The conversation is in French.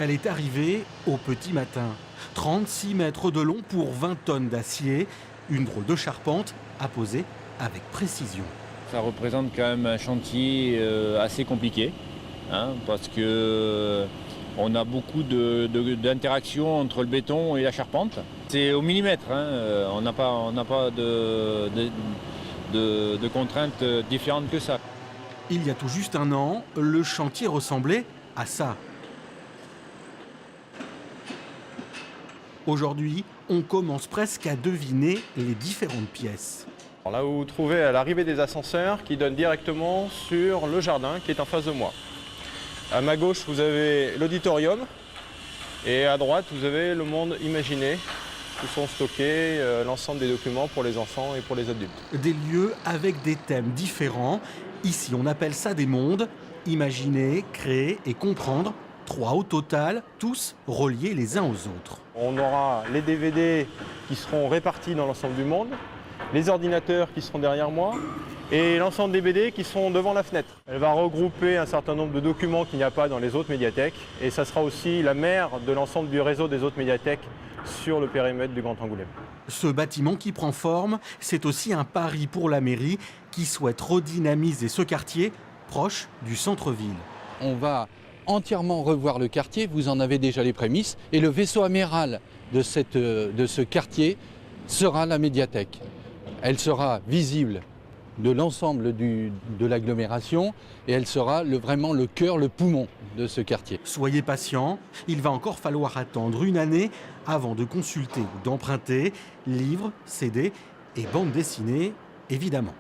Elle est arrivée au petit matin. 36 mètres de long pour 20 tonnes d'acier. Une drôle de charpente à poser avec précision. Ça représente quand même un chantier assez compliqué, hein, parce que on a beaucoup d'interactions entre le béton et la charpente. C'est au millimètre, hein, on n'a pas de contraintes différentes que ça. Il y a tout juste un an, le chantier ressemblait à ça. Aujourd'hui, on commence presque à deviner les différentes pièces. Là où vous trouvez à l'arrivée des ascenseurs qui donnent directement sur le jardin qui est en face de moi. À ma gauche, vous avez l'auditorium et à droite, vous avez le monde imaginé où sont stockés l'ensemble des documents pour les enfants et pour les adultes. Des lieux avec des thèmes différents. Ici, on appelle ça des mondes. Imaginer, créer et comprendre. 3 au total, tous reliés les uns aux autres. On aura les DVD qui seront répartis dans l'ensemble du monde, les ordinateurs qui seront derrière moi et l'ensemble des BD qui sont devant la fenêtre. Elle va regrouper un certain nombre de documents qu'il n'y a pas dans les autres médiathèques et ça sera aussi la mère de l'ensemble du réseau des autres médiathèques sur le périmètre du Grand Angoulême. Ce bâtiment qui prend forme, c'est aussi un pari pour la mairie qui souhaite redynamiser ce quartier proche du centre-ville. On va entièrement revoir le quartier, vous en avez déjà les prémices, et le vaisseau amiral de ce quartier sera la médiathèque. Elle sera visible de l'ensemble de l'agglomération et elle sera vraiment le cœur, le poumon de ce quartier. Soyez patients, il va encore falloir attendre une année avant de consulter ou d'emprunter livres, CD et bandes dessinées, évidemment.